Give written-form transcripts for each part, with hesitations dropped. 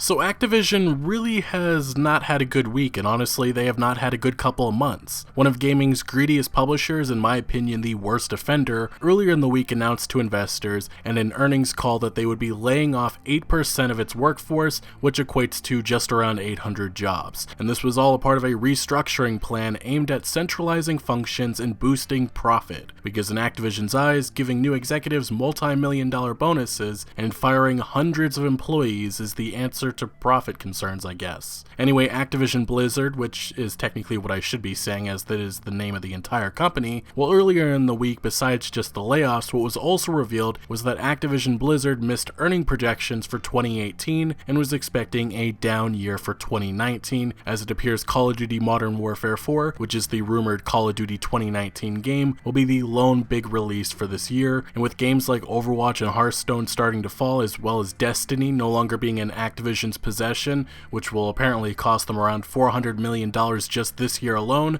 So Activision really has not had a good week, and honestly, they have not had a good couple of months. One of gaming's greediest publishers, in my opinion the worst offender, earlier in the week announced to investors in an earnings call that they would be laying off 8% of its workforce, which equates to just around 800 jobs. And this was all a part of a restructuring plan aimed at centralizing functions and boosting profit, because in Activision's eyes, giving new executives multi-million-dollar bonuses and firing hundreds of employees is the answer to profit concerns, I guess. Anyway, Activision Blizzard, which is technically what I should be saying as that is the name of the entire company, well, earlier in the week, besides just the layoffs, what was also revealed was that Activision Blizzard missed earning projections for 2018 and was expecting a down year for 2019, as it appears Call of Duty Modern Warfare 4, which is the rumored Call of Duty 2019 game, will be the lone big release for this year, and with games like Overwatch and Hearthstone starting to fall, as well as Destiny no longer being in Activision's possession, which will apparently cost them around $400 million just this year alone,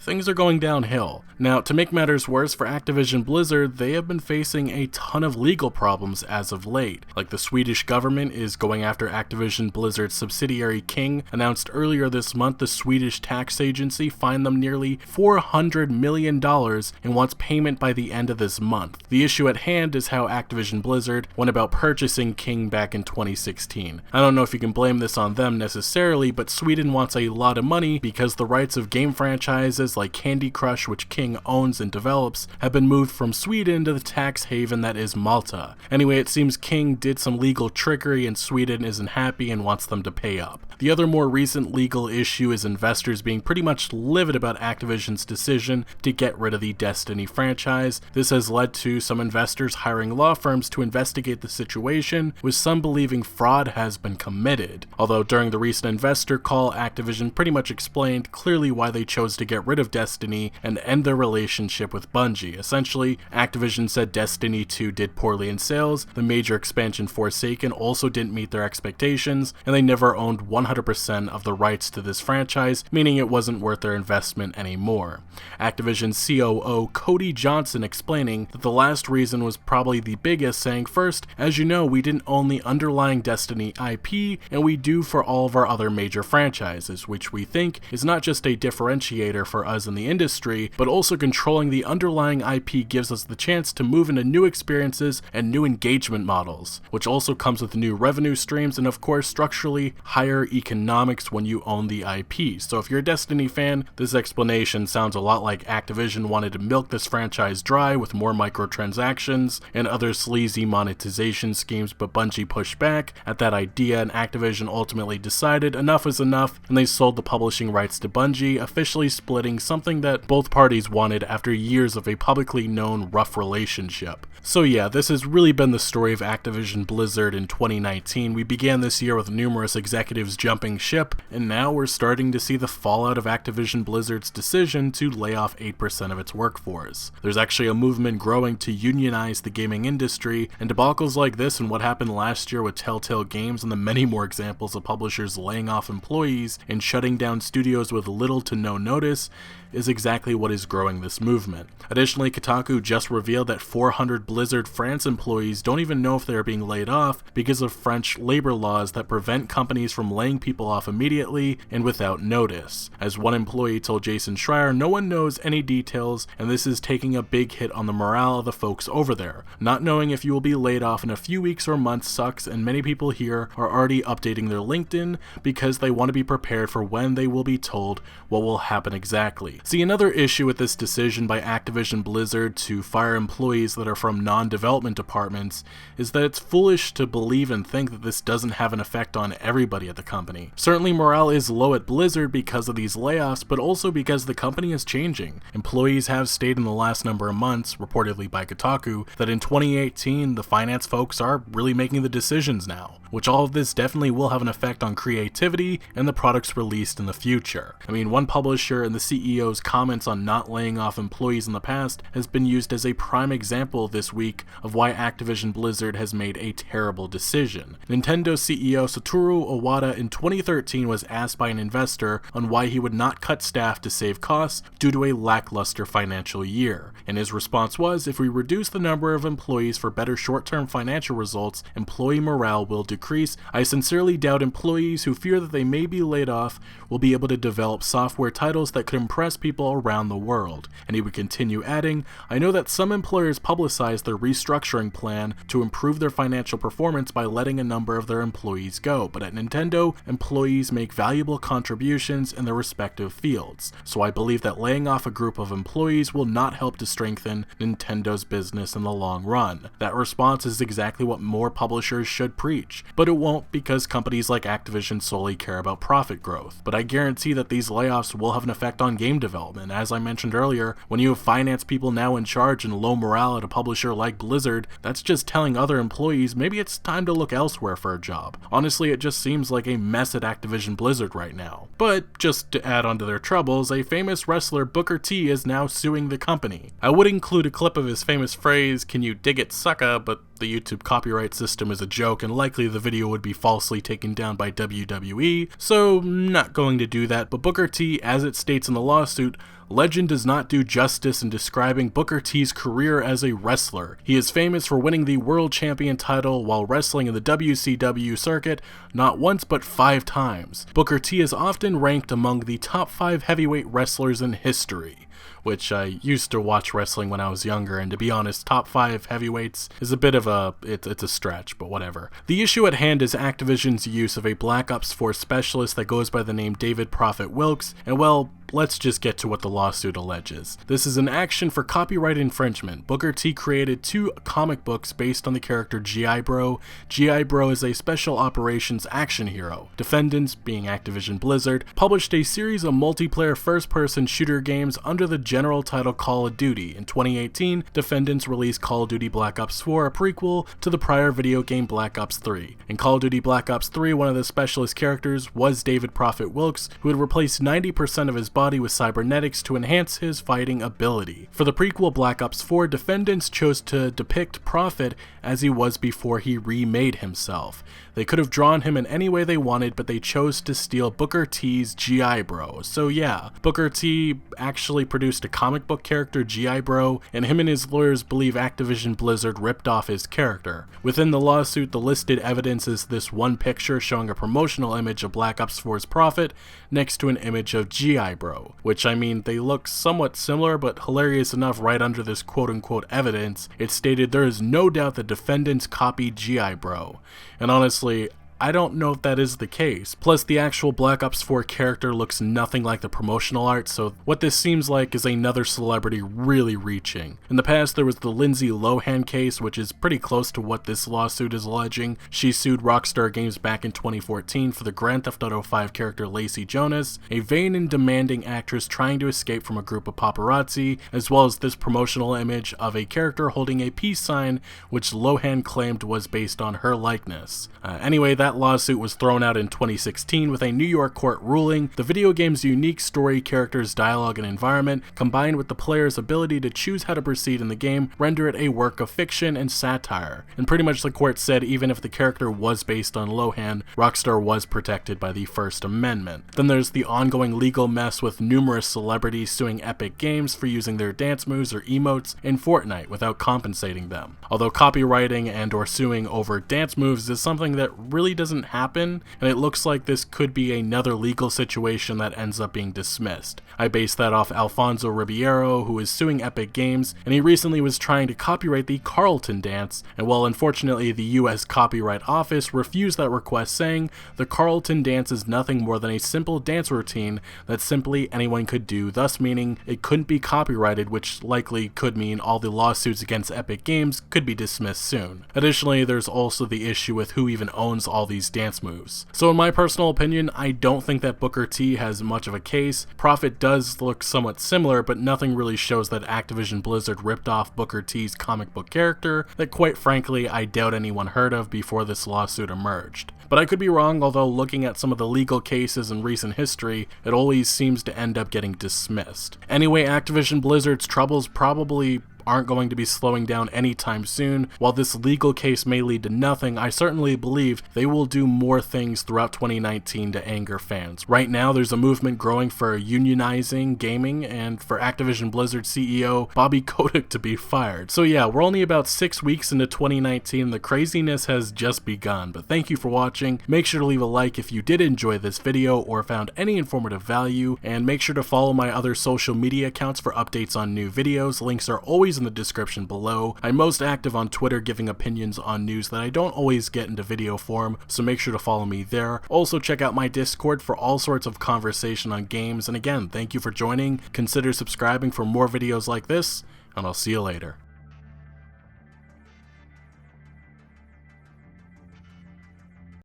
things are going downhill. Now, to make matters worse for Activision Blizzard, they have been facing a ton of legal problems as of late. Like the Swedish government is going after Activision Blizzard's subsidiary King. Announced earlier this month, the Swedish tax agency fined them nearly $400 million and wants payment by the end of this month. The issue at hand is how Activision Blizzard went about purchasing King back in 2016. I don't know if you can blame this on them necessarily, but Sweden wants a lot of money because the rights of game franchises like Candy Crush, which King owns and develops, have been moved from Sweden to the tax haven that is Malta. Anyway, it seems King did some legal trickery and Sweden isn't happy and wants them to pay up. The other more recent legal issue is investors being pretty much livid about Activision's decision to get rid of the Destiny franchise. This has led to some investors hiring law firms to investigate the situation, with some believing fraud has been committed. Although during the recent investor call, Activision pretty much explained clearly why they chose to get rid of Destiny and end their relationship with Bungie. Essentially, Activision said Destiny 2 did poorly in sales, the major expansion Forsaken also didn't meet their expectations, and they never owned 100% of the rights to this franchise, meaning it wasn't worth their investment anymore. Activision COO Cody Johnson explaining that the last reason was probably the biggest, saying, "First, as you know, we didn't own the underlying Destiny IP, and we do for all of our other major franchises, which we think is not just a differentiator for us in the industry, but also controlling the underlying IP gives us the chance to move into new experiences and new engagement models, which also comes with new revenue streams and of course structurally higher economics when you own the IP. So if you're a Destiny fan, this explanation sounds a lot like Activision wanted to milk this franchise dry with more microtransactions and other sleazy monetization schemes, but Bungie pushed back at that idea and Activision ultimately decided enough is enough and they sold the publishing rights to Bungie, officially splitting something that both parties wanted after years of a publicly known rough relationship. So yeah, this has really been the story of Activision Blizzard in 2019. We began this year with numerous executives jumping ship, and now we're starting to see the fallout of Activision Blizzard's decision to lay off 8% of its workforce. There's actually a movement growing to unionize the gaming industry, and debacles like this and what happened last year with Telltale Games and the many more examples of publishers laying off employees and shutting down studios with little to no notice is exactly what is growing this movement. Additionally, Kotaku just revealed that 400 Blizzard France employees don't even know if they are being laid off because of French labor laws that prevent companies from laying people off immediately and without notice. As one employee told Jason Schreier, no one knows any details, and this is taking a big hit on the morale of the folks over there. Not knowing if you will be laid off in a few weeks or months sucks, and many people here are already updating their LinkedIn because they want to be prepared for when they will be told what will happen exactly. See, another issue with this decision by Activision Blizzard to fire employees that are from non-development departments is that it's foolish to believe and think that this doesn't have an effect on everybody at the company. Certainly morale is low at Blizzard because of these layoffs, but also because the company is changing. Employees have stated in the last number of months, reportedly by Kotaku, that in 2018 the finance folks are really making the decisions now, which all of this definitely will have an effect on creativity and the products released in the future. I mean, one publisher and the CEO's comments on not laying off employees in the past has been used as a prime example this week of why Activision Blizzard has made a terrible decision. Nintendo CEO Satoru Iwata in 2013 was asked by an investor on why he would not cut staff to save costs due to a lackluster financial year, and his response was, "If we reduce the number of employees for better short-term financial results, employee morale will decrease." decrease, I sincerely doubt employees who fear that they may be laid off will be able to develop software titles that could impress people around the world. And he would continue adding, I know that some employers publicize their restructuring plan to improve their financial performance by letting a number of their employees go, but at Nintendo, employees make valuable contributions in their respective fields, so I believe that laying off a group of employees will not help to strengthen Nintendo's business in the long run. That response is exactly what more publishers should preach, but it won't because companies like Activision solely care about profit growth. But I guarantee that these layoffs will have an effect on game development. As I mentioned earlier, when you have finance people now in charge and low morale at a publisher like Blizzard, that's just telling other employees maybe it's time to look elsewhere for a job. Honestly, it just seems like a mess at Activision Blizzard right now. But just to add on to their troubles, a famous wrestler, Booker T, is now suing the company. I would include a clip of his famous phrase, "Can you dig it, sucka?" but the YouTube copyright system is a joke and likely the video would be falsely taken down by WWE, so not going to do that. But Booker T, as it states in the lawsuit, legend does not do justice in describing Booker T's career as a wrestler. He is famous for winning the world champion title while wrestling in the WCW circuit not once but 5 times. Booker T is often ranked among the top 5 heavyweight wrestlers in history, which I used to watch wrestling when I was younger, and to be honest, top 5 heavyweights is a bit of it's a stretch, but whatever. The issue at hand is Activision's use of a Black Ops 4 specialist that goes by the name David Prophet Wilkes, and well, let's just get to what the lawsuit alleges. This is an action for copyright infringement. Booker T created 2 comic books based on the character G.I. Bro. G.I. Bro is a special operations action hero. Defendants, being Activision Blizzard, published a series of multiplayer first-person shooter games under the general title Call of Duty. In 2018, defendants released Call of Duty Black Ops 4, a prequel to the prior video game Black Ops 3. In Call of Duty Black Ops 3, one of the specialist characters was David Prophet Wilkes, who had replaced 90% of his body with cybernetics to enhance his fighting ability. For the prequel Black Ops 4, defendants chose to depict Prophet as he was before he remade himself. They could have drawn him in any way they wanted, but they chose to steal Booker T's G.I. Bro. So yeah, Booker T actually produced a comic book character, G.I. Bro, and him and his lawyers believe Activision Blizzard ripped off his character. Within the lawsuit, the listed evidence is this one picture showing a promotional image of Black Ops 4's Prophet next to an image of G.I. Bro, which, I mean, they look somewhat similar, but hilarious enough, right under this quote-unquote evidence, it stated there is no doubt the defendants copied G.I. Bro. And honestly, I don't know if that is the case. Plus, the actual Black Ops 4 character looks nothing like the promotional art, so what this seems like is another celebrity really reaching. In the past, there was the Lindsay Lohan case, which is pretty close to what this lawsuit is alleging. She sued Rockstar Games back in 2014 for the Grand Theft Auto 5 character Lacey Jonas, a vain and demanding actress trying to escape from a group of paparazzi, as well as this promotional image of a character holding a peace sign, which Lohan claimed was based on her likeness. Anyway, that lawsuit was thrown out in 2016 with a New York court ruling the video game's unique story, characters, dialogue, and environment, combined with the player's ability to choose how to proceed in the game, render it a work of fiction and satire. And pretty much the court said even if the character was based on Lohan, Rockstar was protected by the First Amendment. Then there's the ongoing legal mess with numerous celebrities suing Epic Games for using their dance moves or emotes in Fortnite without compensating them. Although copywriting and or suing over dance moves is something that really doesn't happen, and it looks like this could be another legal situation that ends up being dismissed. I base that off Alfonso Ribeiro, who is suing Epic Games, and he recently was trying to copyright the Carlton dance, and while unfortunately the US Copyright Office refused that request, saying the Carlton dance is nothing more than a simple dance routine that simply anyone could do, thus meaning it couldn't be copyrighted, which likely could mean all the lawsuits against Epic Games could be dismissed soon. Additionally, there's also the issue with who even owns all these dance moves. So in my personal opinion, I don't think that Booker T has much of a case. Prophet does look somewhat similar, but nothing really shows that Activision Blizzard ripped off Booker T's comic book character that quite frankly I doubt anyone heard of before this lawsuit emerged. But I could be wrong, although looking at some of the legal cases in recent history, it always seems to end up getting dismissed. Anyway, Activision Blizzard's troubles probably aren't going to be slowing down anytime soon. While this legal case may lead to nothing, I certainly believe they will do more things throughout 2019 to anger fans. Right now, there's a movement growing for unionizing gaming and for Activision Blizzard CEO Bobby Kotick to be fired. So yeah, we're only about 6 weeks into 2019. The craziness has just begun, but thank you for watching. Make sure to leave a like if you did enjoy this video or found any informative value, and make sure to follow my other social media accounts for updates on new videos. Links are always in the description below. I'm most active on Twitter giving opinions on news that I don't always get into video form, so make sure to follow me there. Also check out my Discord for all sorts of conversation on games, and again, thank you for joining. Consider subscribing for more videos like this, and I'll see you later.